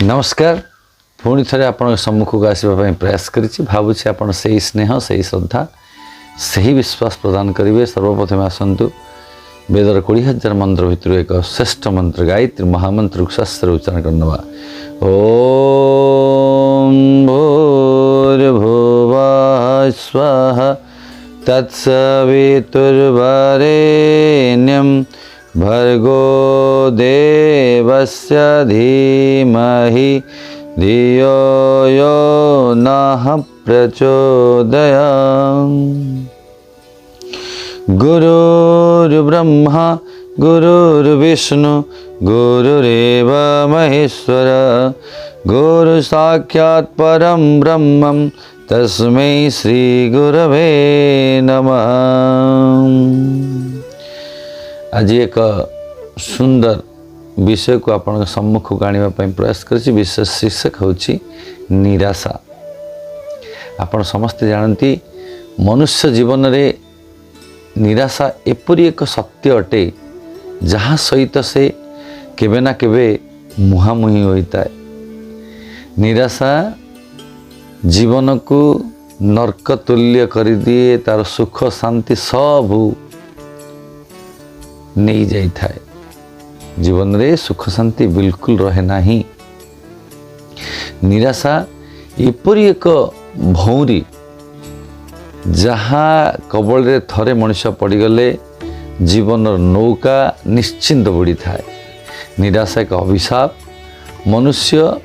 नमस्कार पुणी थे आपण सम्मुख को आसवाई प्रयास करी भावुँ आप स्नेह से श्रद्धा से विश्वास प्रदान करेंगे। सर्वप्रथम आसतु वेदर 20,000 मंत्र भितर एक श्रेष्ठ मंत्र गायत्री महामंत्र शास्त्र उच्चारण करवा। ओम भूर्भुवः स्वः तत्सवितुर्वरेण्यं भर्गो देवस्य धीमहि धियो यो नः प्रचोदयात्। गुरुर्ब्रह्मा गुरुर्विष्णु गुरुरेव महेश्वर गुरु साक्षात् परं ब्रह्मं तस्मै श्री गुरवे नमः। आज एक सुंदर विषय को आपण सम्मुख को आने प्रयास कर विशेष शीर्षक हूँ निराशा। आपण समस्ते जानती मनुष्य जीवन रे निराशा एपरी एक सत्य अटे जहाँ सहित से केबे ना केबे मुहांमुही होता है। निराशा जीवन को नर्क तुल्य कर दिए, तार सुख शांति सबू नहीं जाई थाए। जीवन रे सुख शांति बिल्कुल रहे नहीं। निराशा एपरी एक भौरी जहाँ कबल रे थरे मनुष्य पड़गले जीवन नौका निश्चिंत बुड़ी थाए। निराशा एक अभिशाप। मनुष्य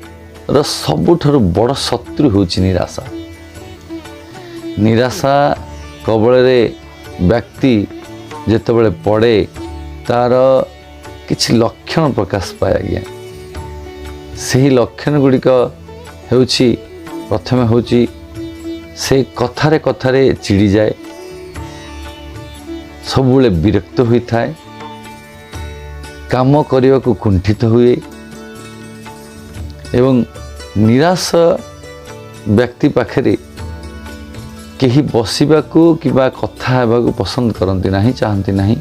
र सबुठारु बड़ शत्रु होची निराशा। निराशा कबल रे व्यक्ति जेतेबेले पड़े तार किछि लक्षण प्रकाश पाए। आज्ञा से लक्षण गुड़िक हेउछि प्रथम होउछि से कथारे कथारे चिड़ी जाए, सबुले विरक्त होई थाए, काम करने को कुंठित हुए एवं निराश व्यक्ति पाखरे केही बसिबाकू किबा कथा हेबाकू पसंद करती नहीं, चाहती नहीं।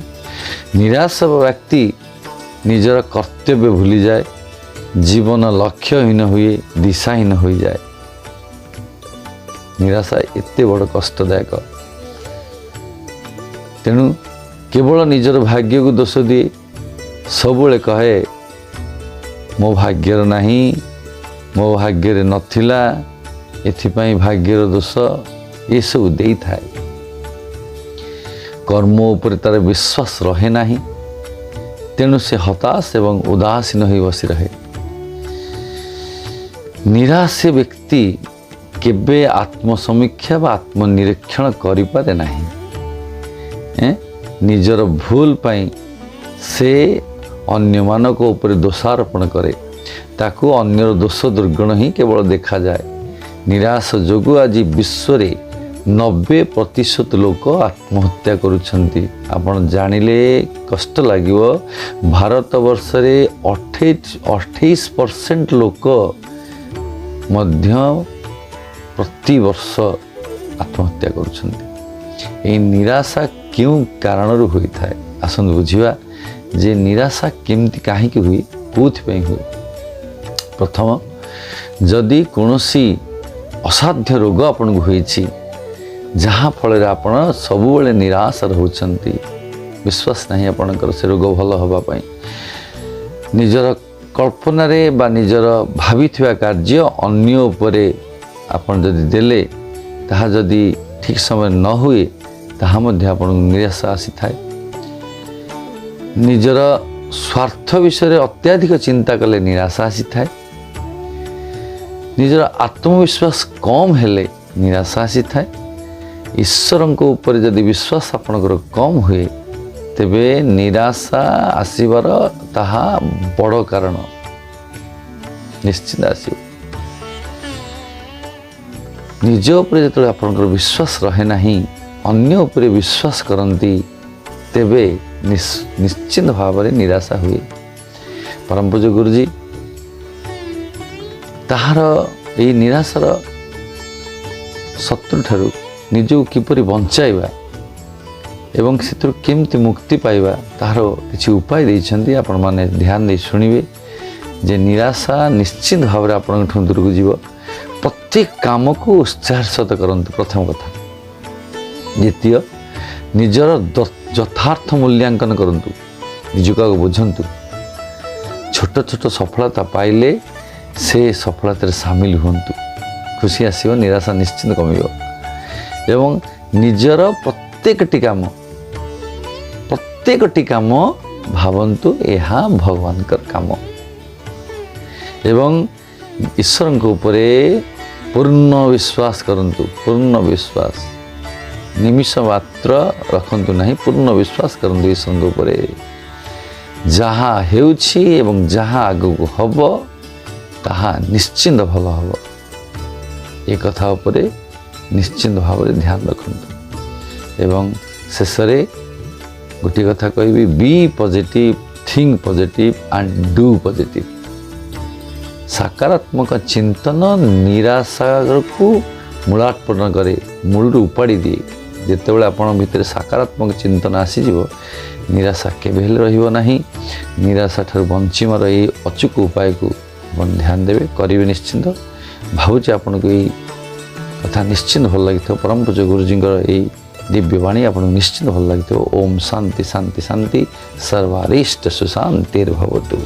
निराश व्यक्ति निजर कर्तव्य भूली जाए, जीवन लक्ष्यहीन हुए, दिशाहीन हो जाए। निराशा एते बड़ कष्टदायक। तेणु केवल निजर भाग्य को दोष दिए, सबुले कहे मो भाग्यर नहीं, मो भाग्यर नथिला, एथिपाई भाग्यर दोष ये सब दे थाए। कर्म उपर तार विश्वास रहे नहीं, तेणु से हताश एवं उदासीन हो बसी रहे। निराश व्यक्ति केबे आत्मसमीक्षा व आत्मनिरीक्षण करि पारे नहीं। निजर भूल पाई से अन्य मानक ऊपर दोषारोपण करे, ताकू अन्यर दोष दुर्गुण ही केवल देखा जाए। निराश जोगु आज विश्व रे 90% लोक आत्महत्या करुछंती। आपण जानिले कष्ट लागिवो। भारत वर्ष रे 28% लोक मध्य प्रति वर्ष आत्महत्या करुछंती। ए निराशा क्यों कारण होई थाए? आसंद बुझिबा जे निराशा केमती काहे हुए, कोथि पई हुए। प्रथम, जदि कोनोसी असाध्य रोग आपन को होईछि जहाँ फल आपण सबुबले निराश रहउछंती, विश्वास नहीं आपणकर से रोग भल हवा पाई, निजर कल्पना रे बा निजर भाविथिबा कार्य अन्य उपरे आपण जदि देले ताहा जदि ठीक समय न हुए ताहा मध्य आपण निराशा आसी थाए। निजर स्वार्थ विषय अत्याधिक चिंता कले निराशा आसी थाए। निजर आत्मविश्वास कम हेले निराशा आसी थाए। ईश्वर को ऊपर जदि विश्वास आपणकर कम हुए तेबे निराशा आसीबार ताहा बड़ कारण निश्चित आसीब। निज उपरे जतबे आपणकर विश्वास रहे नहीं, अन्य उपरे विश्वास करती, तेबे निश्चित भाव में निराशा हुए। परम पूज्य गुरुजी ताहार यही निराशार शत्रु ठारू निजको किपरि बंचाइबा एवं से केमती मुक्ति पाइबा तार किसी उपाय देइछन्ति। आपण माने ध्यान दे सुनिबे। ଯେ ନିରାଶା ନିଶ୍ଚିତ ଭାବରେ ଆପଣଙ୍କଠୁ ଦୂରକୁ ଯିବ। ପ୍ରତ୍ୟେକ କାମକୁ ଉତ୍ସାହର ସହିତ କରନ୍ତୁ, ପ୍ରଥମ କଥା। ଦ୍ୱିତୀୟ, ନିଜର ଯଥାର୍ଥ ମୂଲ୍ୟାଙ୍କନ କରନ୍ତୁ, ନିଜକୁ ଆଗ ବୁଝନ୍ତୁ। ଛୋଟ ଛୋଟ ସଫଳତା ପାଇଲେ ସେ ସଫଳତାରେ ସାମିଲ ହୁଅନ୍ତୁ, ଖୁସି ଆସିବ, ନିରାଶା ନିଶ୍ଚିତ କମିବ। ଏବଂ ନିଜର ପ୍ରତ୍ୟେକଟି କାମ ଭାବନ୍ତୁ ଏହା ଭଗବାନଙ୍କର କାମ ଏବଂ ଈଶ୍ୱରଙ୍କ ଉପରେ ପୂର୍ଣ୍ଣ ବିଶ୍ୱାସ କରନ୍ତୁ। ପୂର୍ଣ୍ଣ ବିଶ୍ୱାସ, ନିମିଷ ମାତ୍ର ରଖନ୍ତୁ ନାହିଁ, ପୂର୍ଣ୍ଣ ବିଶ୍ୱାସ କରନ୍ତୁ ଈଶ୍ୱରଙ୍କ ଉପରେ। ଯାହା ହେଉଛି ଏବଂ ଯାହା ଆଗକୁ ହେବ ତାହା ନିଶ୍ଚିନ୍ତ ଭଲ ହେବ, ଏ କଥା ଉପରେ ନିଶ୍ଚିନ୍ତ ଭାବରେ ଧ୍ୟାନ ରଖନ୍ତୁ। ଏବଂ ଶେଷରେ ଗୋଟିଏ କଥା କହିବି, be positive, think positive and do positive. ସକାରାତ୍ମକ ଚିନ୍ତନ ନିରାଶାକୁ ମୂଳାତ୍ପନ୍ନ କରେ, ମୂଳରୁ ଉପାଡ଼ି ଦିଏ। ଯେତେବେଳେ ଆପଣଙ୍କ ଭିତରେ ସକାରାତ୍ମକ ଚିନ୍ତନ ଆସିଯିବ, ନିରାଶା କେବେ ହେଲେ ରହିବ ନାହିଁ। ନିରାଶା ଠାରୁ ବଞ୍ଚିବାର ଏହି ଅଚୁକ ଉପାୟକୁ ଆପଣ ଧ୍ୟାନ ଦେବେ, କରିବେ ନିଶ୍ଚିନ୍ତ। ଭାବୁଛି ଆପଣଙ୍କୁ ଏଇ କଥା ନିଶ୍ଚିନ୍ତ ଭଲ ଲାଗିଥିବ। ପରମ ପୂଜ୍ୟ ଗୁରୁଜୀଙ୍କର ଏଇ ଦିବ୍ୟବାଣୀ ଆପଣଙ୍କୁ ନିଶ୍ଚିନ୍ତ ଭଲ ଲାଗିଥିବ। ଓମ୍ ଶାନ୍ତି ଶାନ୍ତି ଶାନ୍ତି, ସର୍ବାରିଷ୍ଟ ସୁଶାନ୍ତିର୍ଭବତୁ।